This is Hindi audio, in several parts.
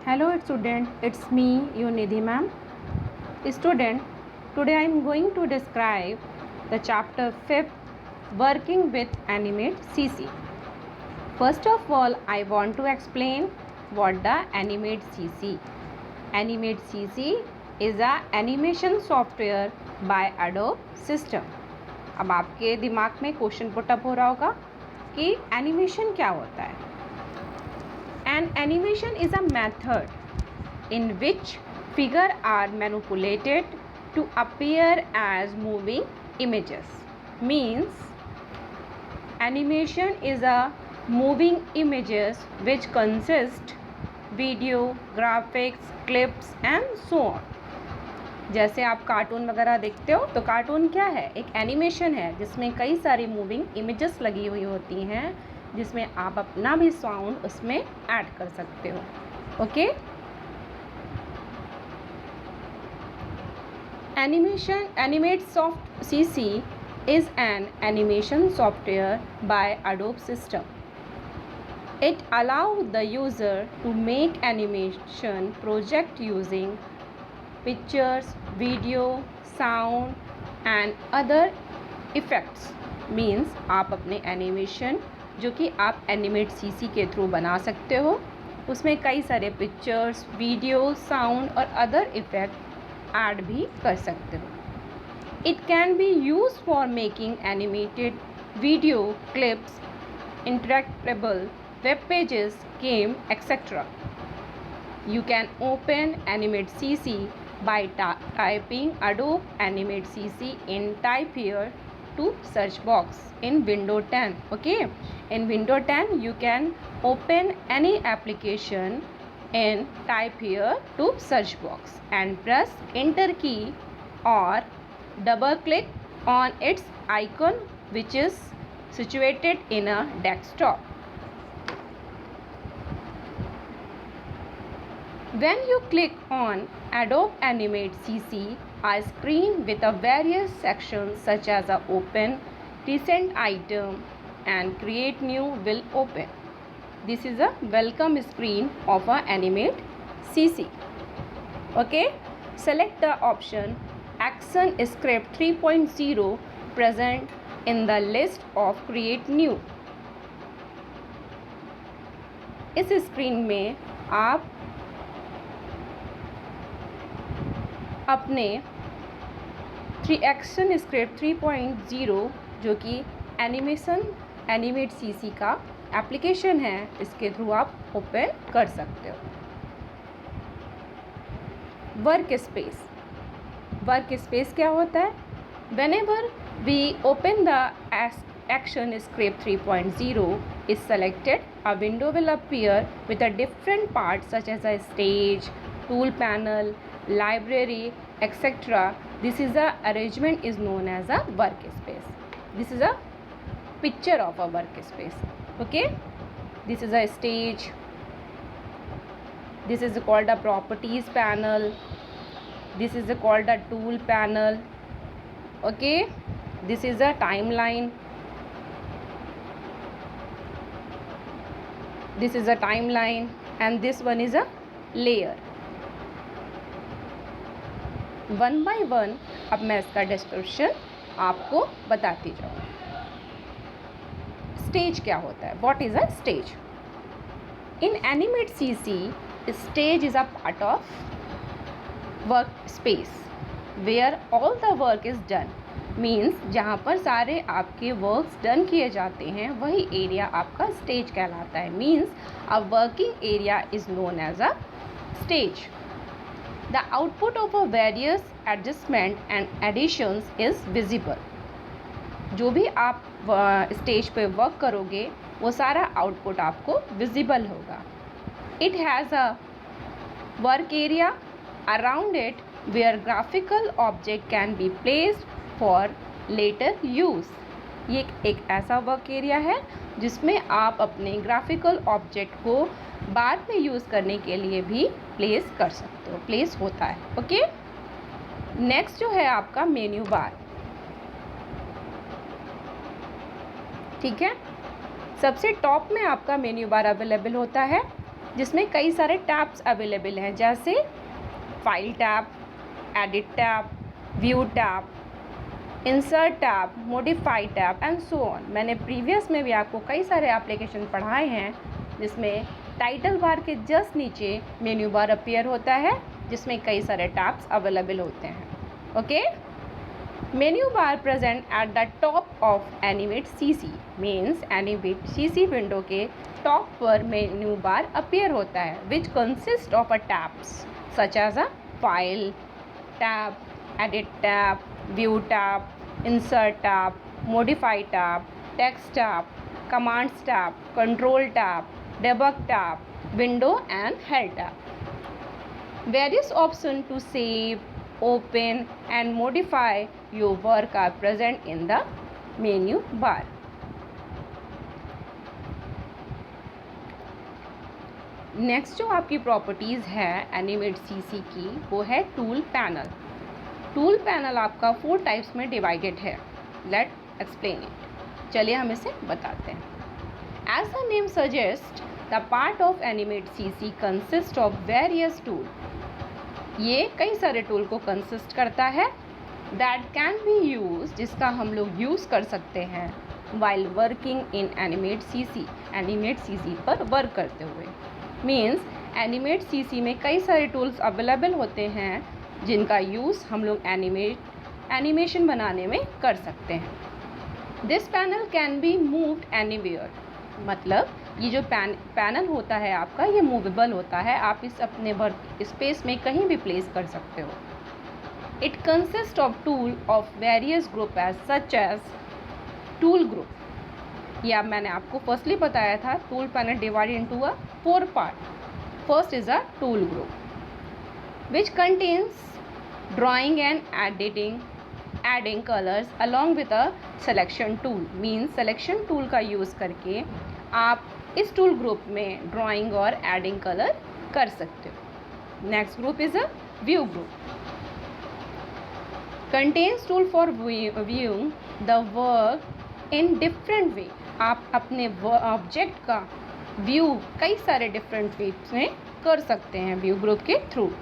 Hello student, it's me, your Nidhi ma'am. Student, today I am going to describe the chapter 5th, Working with Animate CC. First of all, I want to explain what the Animate CC. Animate CC is a animation software by Adobe System. अब आपके दिमाग में क्वेश्चन पुटअप हो रहा होगा कि एनिमेशन क्या होता है. An animation is a method in which figures are manipulated to appear as moving images. Means animation is a moving images which consist video, graphics, clips and so on. जैसे आप कार्टून वगैरह देखते हो तो कार्टून क्या है, एक एनिमेशन है जिसमें कई सारी मूविंग इमेजेस लगी हुई होती हैं जिसमें आप अपना भी साउंड उसमें ऐड कर सकते हो. Okay, animate soft CC is an animation software by Adobe System. It allows the user to make animation project using pictures, video, sound and other effects. Means आप अपने एनिमेशन जो कि आप एनिमेट CC के थ्रू बना सकते हो, उसमें कई सारे पिक्चर्स, वीडियो, साउंड और अदर इफ़ेक्ट ऐड भी कर सकते हो. It can be use for making animated video clips, interactable web pages, game etcetera. You can open Animate CC by typing Adobe Animate CC in Type Here to search box in Window 10. Okay, in Window 10 you can open any application and Type Here to search box and press Enter key or double click on its icon which is situated in a desktop. When you click on Adobe Animate CC, a screen with a various sections such as a Open, Recent Item and Create New will open. This is a welcome screen of a Animate CC. Okay, select the option Action Script 3.0 present in the list of Create New. इस स्क्रीन में आप अपने एक्शन स्क्रिप्ट 3.0 जो कि एनिमेट CC का एप्लीकेशन है, इसके थ्रू आप ओपन कर सकते हो. वर्क स्पेस क्या होता है? Whenever we open the Action Script 3.0 is selected, a window will appear with a different parts such as a stage, tool panel, library, etc. This is a arrangement is known as a workspace. This is a picture of a workspace. Okay, this is a stage. This is called a properties panel. This is called a tool panel. Okay, this is a timeline. This is a timeline and this one is a layer. One by one अब मैं इसका डिस्क्रिप्शन आपको बताती जाऊँ. स्टेज क्या होता है? What is a stage? In animate CC, stage is a part of work space where all the work is done. Means जहाँ पर सारे आपके वर्क्स डन किए जाते हैं वही एरिया आपका स्टेज कहलाता है. Means a working area is known as a stage. The output of a various adjustment and additions is visible. जो भी आप स्टेज पे वर्क करोगे वो सारा आउटपुट आपको विजिबल होगा. It has a work area around it where graphical object can be placed for later use. ये एक ऐसा वर्क एरिया है जिसमें आप अपने ग्राफिकल ऑब्जेक्ट को बाद में यूज़ करने के लिए भी प्लेस कर सकते हो, प्लेस होता है. ओके, नेक्स्ट जो है आपका मेन्यू बार. ठीक है, सबसे टॉप में आपका मेन्यू बार अवेलेबल होता है. जिसमें कई सारे टैब्स अवेलेबल हैं, जैसे file tab, edit tab, view tab, insert tab, modify tab and so on. मैंने प्रीवियस में भी आपको कई सारे एप्लीकेशन पढ़ाए हैं जिसमें टाइटल बार के जस्ट नीचे मेन्यू बार अपीयर होता है, जिसमें कई सारे टैब्स अवेलेबल होते हैं। Okay, menu bar present at the top of animate CC, means animate CC window के टॉप पर मेन्यू बार अपीयर होता है, which consist of a tabs such as a file tab, edit tab, view tab, insert tab, modify tab, text tab, commands tab, control tab, debug tab, window and help tab. Various options to save, open and modify your work are present in the menu bar. Next जो आपकी प्रॉपर्टीज़ है एनिमेट सीसी की, वो है टूल पैनल। टूल पैनल आपका 4 टाइप्स में डिवाइडेड है। Let explain it. चलिए हम इसे बताते हैं। As the name suggest, the part of animate CC consist of various tool. ये कई सारे टूल को कंसिस्ट करता है दैट कैन बी यूज, जिसका हम लोग यूज़ कर सकते हैं while working in animate CC, animate CC पर वर्क करते हुए। मीन्स एनिमेट सीसी में कई सारे टूल्स अवेलेबल होते हैं जिनका यूज़ हम लोग एनिमेशन बनाने में कर सकते हैं। This panel can be moved anywhere, मतलब ये जो पैनल होता है आपका, ये मूवेबल होता है, आप इस अपने वर्क स्पेस में कहीं भी प्लेस कर सकते हो। It consist of tool of various group as such as tool group. ये अब मैंने आपको फर्स्टली बताया था, tool panel divided into a 4 part. First is a tool group which contains drawing and adding colors along with a selection tool, means selection tool का यूज़ करके आप इस टूल ग्रुप में ड्राइंग और एडिंग कलर कर सकते हो। Next group is a view group, contains tool for viewing the work in different way. आप अपने ऑब्जेक्ट का व्यू कई सारे डिफरेंट वे में कर सकते हैं व्यू ग्रुप के through.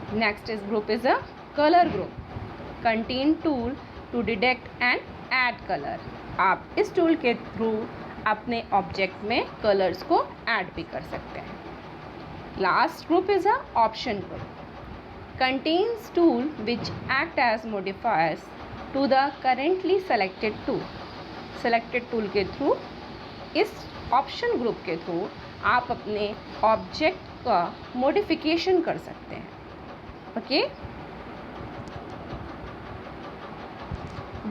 Next is group is a color group, contain tool to detect and add color। आप इस टूल के थ्रू अपने ऑब्जेक्ट में कलर्स को ऐड भी कर सकते हैं। Last group is a option group, contains tool which act as modifiers to the currently selected tool। selected tool के थ्रू, इस ऑप्शन ग्रुप के थ्रू आप अपने ऑब्जेक्ट का मॉडिफिकेशन कर सकते हैं। Okay,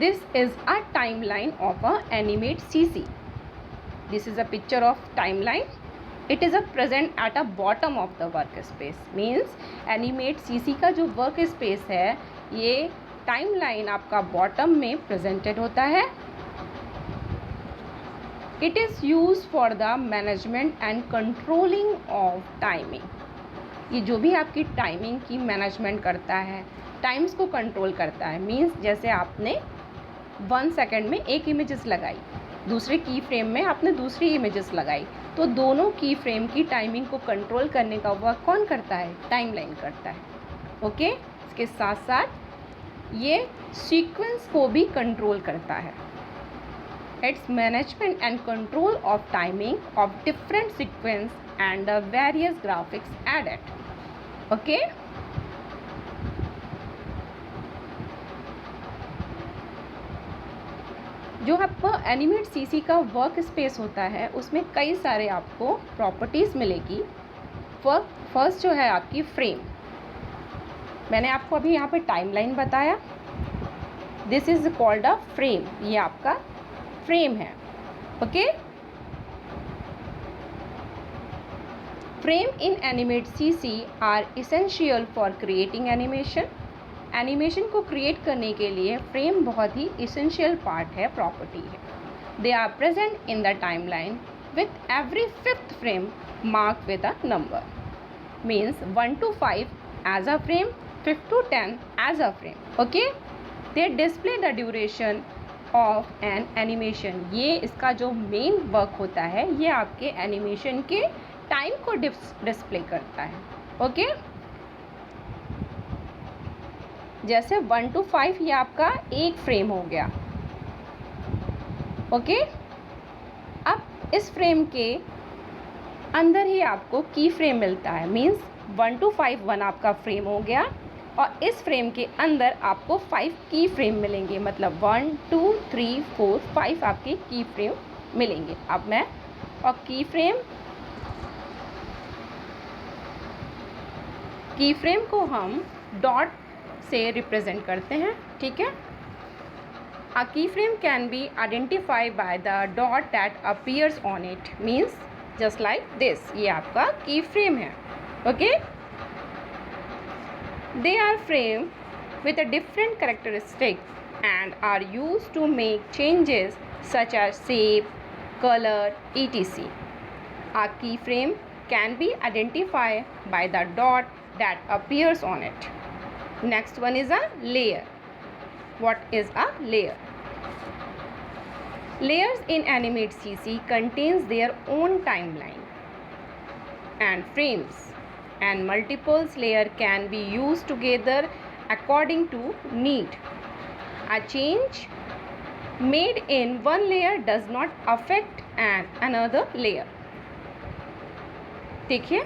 this is a timeline of a animate CC. This is a picture of timeline. It is a present at a bottom of the workspace, means animate CC का जो workspace है, ये timeline आपका bottom में presented होता है। It is used for the management and controlling of timing। ये जो भी आपकी टाइमिंग की मैनेजमेंट करता है, टाइम्स को कंट्रोल करता है। मींस जैसे आपने 1 सेकेंड में एक इमेजेस लगाई, दूसरे की फ्रेम में आपने दूसरी इमेजेस लगाई, तो दोनों की फ्रेम की टाइमिंग को कंट्रोल करने का वर्क कौन करता है? टाइमलाइन करता है। ओके, इसके साथ साथ ये सीक्वेंस को भी कंट्रोल करता है। It's management and control of timing of different sequence and the various graphics added। okay, जो आपका एनिमेट सीसी का वर्क स्पेस होता है उसमें कई सारे आपको प्रॉपर्टीज़ मिलेगी। फर्स्ट जो है आपकी फ्रेम, मैंने आपको अभी यहाँ पे टाइमलाइन बताया, this is called a frame, ये आपका फ्रेम है। Okay, frame in animate CC are essential for creating animation. Animation को क्रिएट करने के लिए फ्रेम बहुत ही इसेंशियल पार्ट है, प्रॉपर्टी है। They are present in the timeline with every 5th frame mark with a number, means 1 to 5 as a frame, 5 to 10 as a frame. Okay, they display the duration of N animation. ये इसका जो मेन वर्क होता है, ये आपके एनिमेशन के टाइम को डिस्प्ले करता है। ओके, जैसे 1 to 5 ये आपका एक फ्रेम हो गया। ओके, अब इस फ्रेम के अंदर ही आपको की फ्रेम मिलता है। मीन्स 1 to 5 1 आपका फ्रेम हो गया और इस फ्रेम के अंदर आपको 5 की फ्रेम मिलेंगे। मतलब 1 2 3 4 5 आपके की फ्रेम मिलेंगे। अब मैं और की फ्रेम को हम डॉट से रिप्रेजेंट करते हैं। ठीक है, a key frame can be identify by the dot that appears on it. Means just like this, ये आपका की फ्रेम है। Okay, they are frame with a different characteristic and are used to make changes such as shape, color, etc. A keyframe can be identified by the dot that appears on it. Next one is a layer. What is a layer? Layers in Animate CC contains their own timeline and frames, and multiple layers can be used together according to need. A change made in one layer does not affect another layer. देखिए,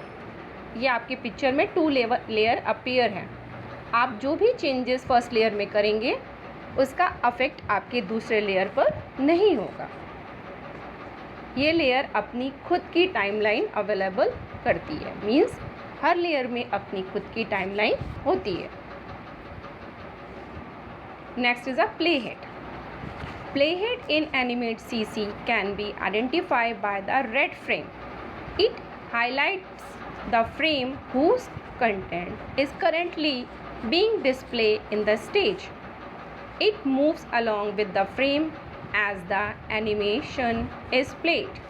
ये आपके पिक्चर में 2 लेयर अपीयर हैं। आप जो भी चेंजेस फर्स्ट लेयर में करेंगे उसका अफेक्ट आपके दूसरे लेयर पर नहीं होगा। ये लेयर अपनी खुद की टाइमलाइन अवेलेबल करती है। मीन्स हर लेयर में अपनी खुद की टाइमलाइन होती है। Next is a playhead. Playhead in Animate CC can be identified by the red frame. It highlights the frame whose content is currently being displayed in the stage. It moves along with the frame as the animation is played.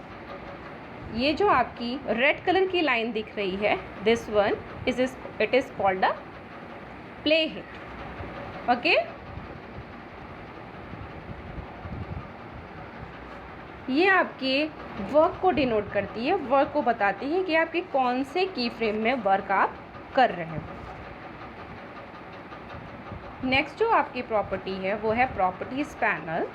ये जो आपकी रेड कलर की लाइन दिख रही है, this one it is called a playhead. Okay? ये आपके वर्क को डिनोट करती है, वर्क को बताती है कि आपके कौन से की फ्रेम में वर्क आप कर रहे हो। नेक्स्ट जो आपकी प्रॉपर्टी है वो है properties panel.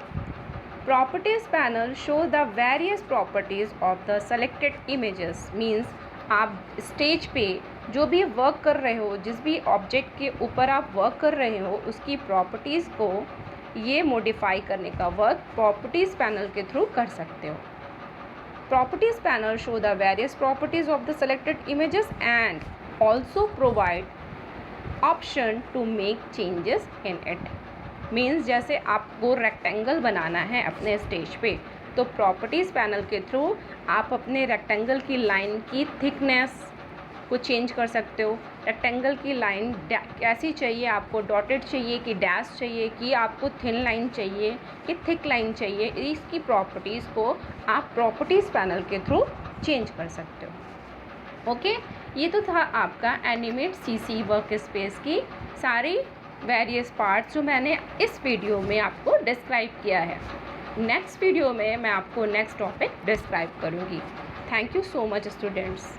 Properties panel show the various properties of the selected images. Means आप स्टेज पे जो भी वर्क कर रहे हो, जिस भी ऑब्जेक्ट के ऊपर आप वर्क कर रहे हो, उसकी प्रॉपर्टीज़ को ये मॉडिफाई करने का वर्क प्रॉपर्टीज़ पैनल के थ्रू कर सकते हो। Properties panel show the various properties of the selected images and also provide option to make changes in it. Means जैसे आपको रेक्टेंगल बनाना है अपने स्टेज पे, तो प्रॉपर्टीज़ पैनल के थ्रू आप अपने रेक्टेंगल की लाइन की थिकनेस को चेंज कर सकते हो। रेक्टेंगल की लाइन कैसी चाहिए आपको, डॉटेड चाहिए कि डैश चाहिए, कि आपको थिन लाइन चाहिए कि थिक लाइन चाहिए, इसकी प्रॉपर्टीज़ को आप प्रॉपर्टीज़ पैनल के थ्रू चेंज कर सकते हो। ओके, ये तो था आपका एनिमेट सीसी वर्क स्पेस की सारी वेरियस पार्ट्स जो मैंने इस वीडियो में आपको डिस्क्राइब किया है। नेक्स्ट वीडियो में मैं आपको नेक्स्ट टॉपिक डिस्क्राइब करूँगी। Thank you so much students.